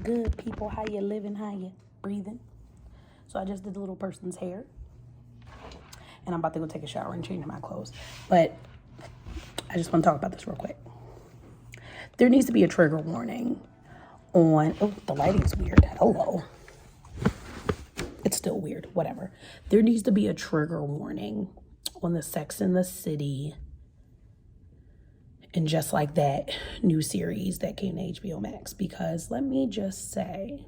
good, people? How you living? How you breathing? So I just did the little person's hair, and I'm about to go take a shower and change my clothes. But I just want to talk about this real quick. There needs to be a trigger warning on. Oh, the lighting's weird. Hello. It's still weird. Whatever. There needs to be a trigger warning on the Sex and the City and Just Like That new series that came to HBO Max, because let me just say,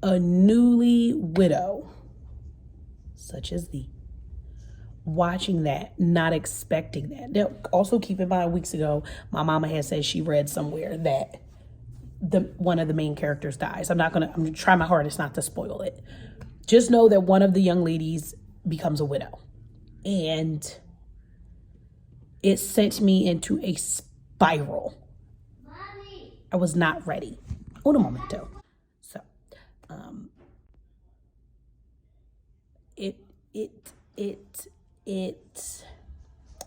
a newly widow such as thee, watching that, not expecting that. Now, also keep in mind, weeks ago, my mama had said she read somewhere that one of the main characters dies. I'm gonna try my hardest not to spoil it. Just know that one of the young ladies becomes a widow. And it sent me into a spiral. Mommy. I was not ready. Un momento. So, it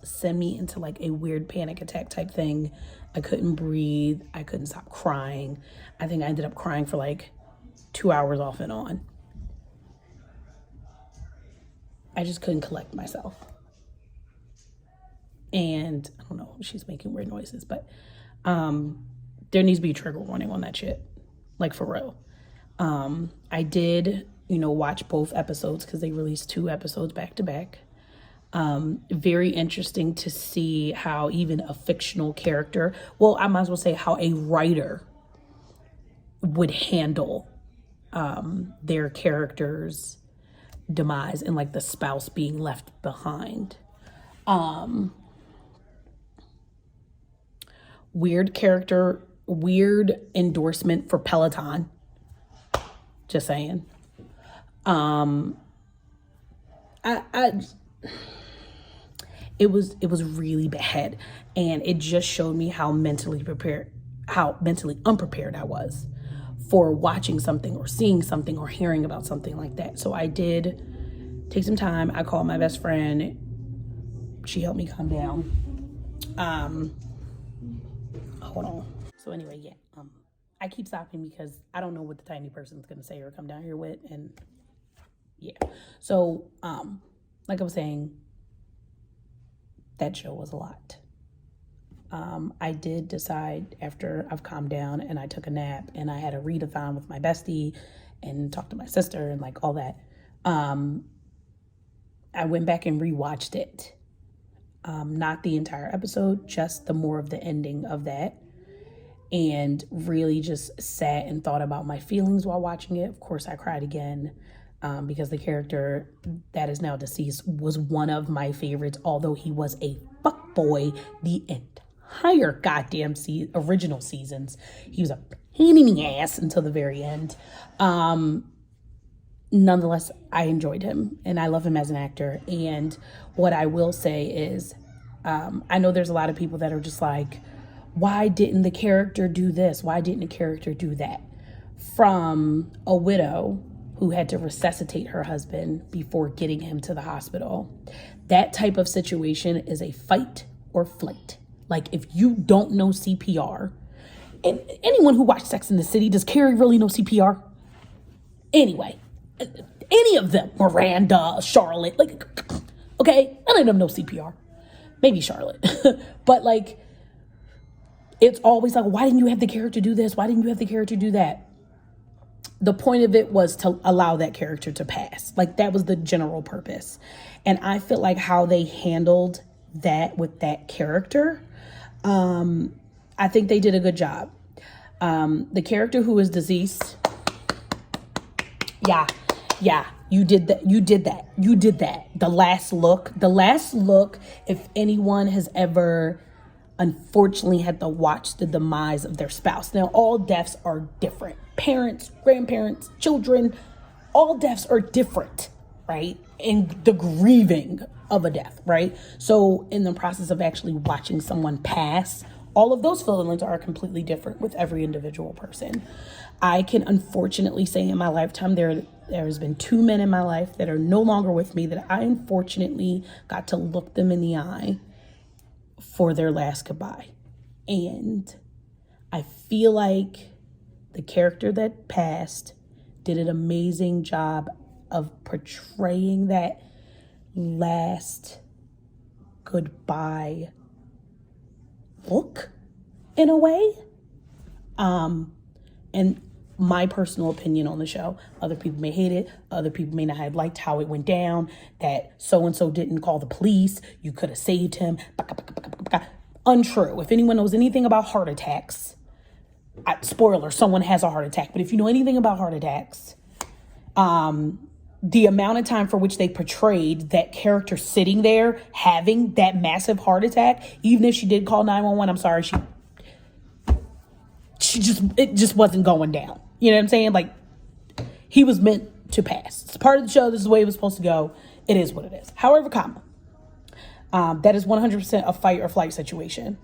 sent me into like a weird panic attack type thing. I couldn't breathe. I couldn't stop crying. I think I ended up crying for like 2 hours off and on. I just couldn't collect myself. And I don't know, she's making weird noises, but there needs to be a trigger warning on that shit. Like, for real. I did, watch both episodes because they released 2 episodes back to back. Very interesting to see how even a fictional character, well, I might as well say how a writer would handle their character's demise and like the spouse being left behind. Weird character, weird endorsement for Peloton. Just saying. It was really bad, and it just showed me how mentally unprepared I was for watching something or seeing something or hearing about something like that. So I did take some time. I called my best friend. She helped me calm down. Hold on. So anyway, yeah. I keep stopping because I don't know what the tiny person's gonna say or come down here with, and yeah. So, like I was saying, that show was a lot. I did decide after I've calmed down and I took a nap and I had a readathon with my bestie and talked to my sister and like all that. I went back and rewatched it. Not the entire episode, just the more of the ending of that. And really just sat and thought about my feelings while watching it. Of course, I cried again because the character that is now deceased was one of my favorites, although he was a fuckboy the entire goddamn original seasons. He was a pain in the ass until the very end. Nonetheless, I enjoyed him and I love him as an actor. And what I will say is, I know there's a lot of people that are just like, why didn't the character do this? Why didn't the character do that? From a widow who had to resuscitate her husband before getting him to the hospital. That type of situation is a fight or flight. Like, if you don't know CPR, and anyone who watched Sex and the City, does Carrie really know CPR? Anyway, any of them, Miranda, Charlotte, like, okay, none of them know CPR. Maybe Charlotte. But like, it's always like, why didn't you have the character do this? Why didn't you have the character do that? The point of it was to allow that character to pass. Like, that was the general purpose. And I feel like how they handled that with that character, I think they did a good job. The character who is deceased, yeah, you did that. The last look, if anyone has ever unfortunately had to watch the demise of their spouse. Now, all deaths are different. Parents, grandparents, children, all deaths are different, right? In the grieving of a death, right? So in the process of actually watching someone pass, all of those feelings are completely different with every individual person. I can unfortunately say in my lifetime, there's been 2 men in my life that are no longer with me that I unfortunately got to look them in the eye for their last goodbye. And I feel like the character that passed did an amazing job of portraying that last goodbye look in a way. And my personal opinion on the show, other people may hate it, other people may not have liked how it went down, that so-and-so didn't call the police, you could have saved him. Untrue. If anyone knows anything about heart attacks, spoiler, someone has a heart attack, but if you know anything about heart attacks, the amount of time for which they portrayed that character sitting there having that massive heart attack, even if she did call 911, I'm sorry, it just wasn't going down. You know what I'm saying? Like, he was meant to pass. It's part of the show. This is the way it was supposed to go. It is what it is. However, that is 100% a fight or flight situation.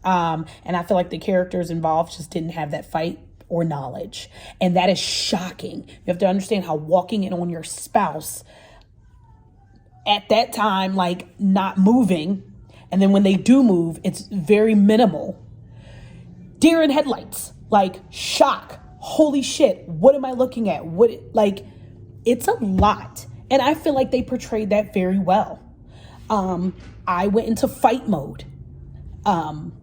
And I feel like the characters involved just didn't have that fight or knowledge. And that is shocking. You have to understand how walking in on your spouse at that time, like not moving, and then when they do move, it's very minimal. Deer in headlights, like shock. Holy shit, what am I looking at? It's a lot. And I feel like they portrayed that very well. I went into fight mode. From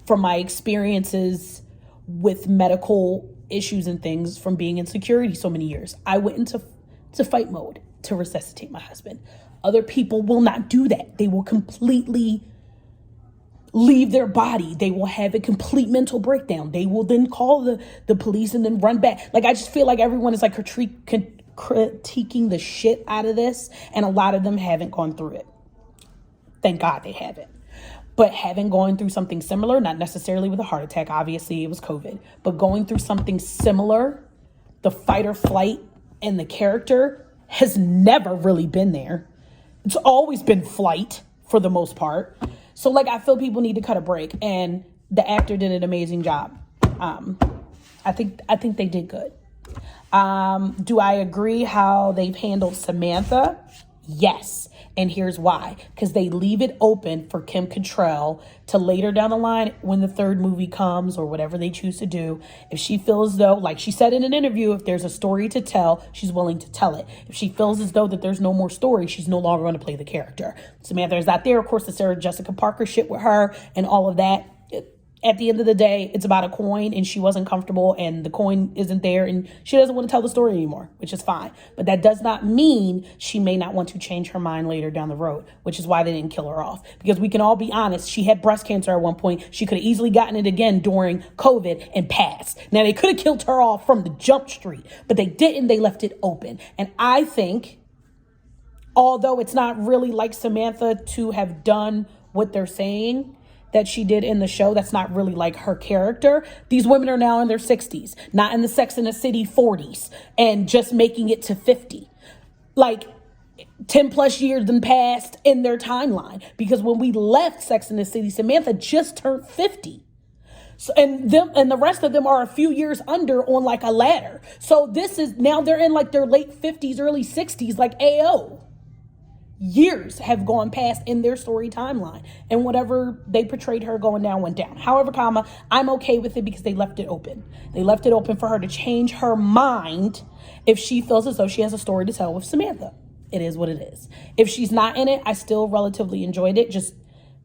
my experiences with medical issues and things from being in security so many years, I went into fight mode to resuscitate my husband. Other people will not do that. They will completely leave their body. They will have a complete mental breakdown. They will then call the police and then run back. Like, I just feel like everyone is like critiquing the shit out of this, and a lot of them haven't gone through it. Thank God they haven't. But having gone through something similar, not necessarily with a heart attack, obviously it was COVID, but going through something similar, the fight or flight and the character has never really been there. It's always been flight for the most part. So like, I feel people need to cut a break, and the actor did an amazing job. I think they did good. Do I agree how they've handled Samantha? Yes. And here's why. Because they leave it open for Kim Cattrall to later down the line, when the third movie comes or whatever they choose to do, if she feels as though, like she said in an interview, if there's a story to tell, she's willing to tell it. If she feels as though that there's no more story, she's no longer going to play the character. Samantha is out there. Of course, the Sarah Jessica Parker shit with her and all of that. At the end of the day, it's about a coin, and she wasn't comfortable, and the coin isn't there, and she doesn't want to tell the story anymore, which is fine. But that does not mean she may not want to change her mind later down the road, which is why they didn't kill her off. Because we can all be honest, she had breast cancer at one point. She could have easily gotten it again during COVID and passed. Now, they could have killed her off from the jump street, but they didn't. They left it open. And I think, although it's not really like Samantha to have done what they're saying that she did in the show, that's not really like her character. These women are now in their 60s, not in the Sex and the City 40s, and just making it to 50. Like, 10 plus years then passed in their timeline, because when we left Sex and the City, Samantha just turned 50. So, and the rest of them are a few years under on like a ladder. So this is, now they're in like their late 50s, early 60s, like AO. Years have gone past in their story timeline, and whatever they portrayed her going down went down. However, I'm okay with it because they left it open. They left it open for her to change her mind if she feels as though she has a story to tell with Samantha. It is what it is. If she's not in it, I still relatively enjoyed it. Just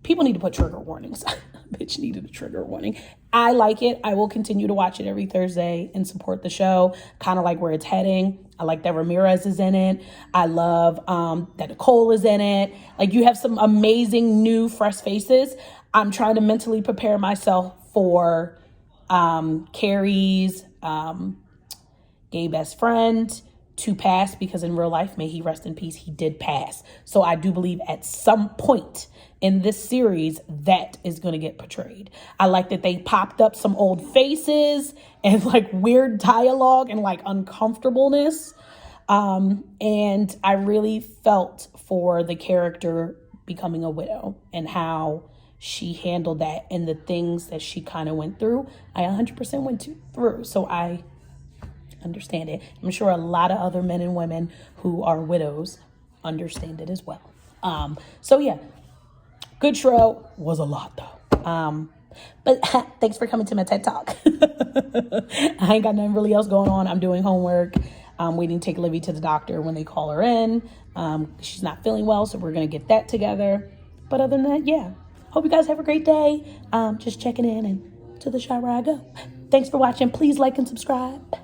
people need to put trigger warnings. Bitch needed a trigger warning. I like it. I will continue to watch it every Thursday and support the show. Kind of like where it's heading. I like that Ramirez is in it. I love that Nicole is in it. Like, you have some amazing new fresh faces. I'm trying to mentally prepare myself for Carrie's gay best friend to pass, because in real life, may he rest in peace, he did pass. So I do believe at some point in this series that is going to get portrayed. I like that they popped up some old faces and like weird dialogue and like uncomfortableness. And I really felt for the character becoming a widow and how she handled that and the things that she kind of went through. I 100% went through. So I understand it. I'm sure a lot of other men and women who are widows understand it as well. So yeah, good show. Was a lot though. But thanks for coming to my TED Talk. I ain't got nothing really else going on. I'm doing homework. I'm waiting to take Livy to the doctor when they call her in. She's not feeling well, so we're going to get that together. But other than that, yeah. Hope you guys have a great day. Just checking in, and to the shower I go. Thanks for watching. Please like and subscribe.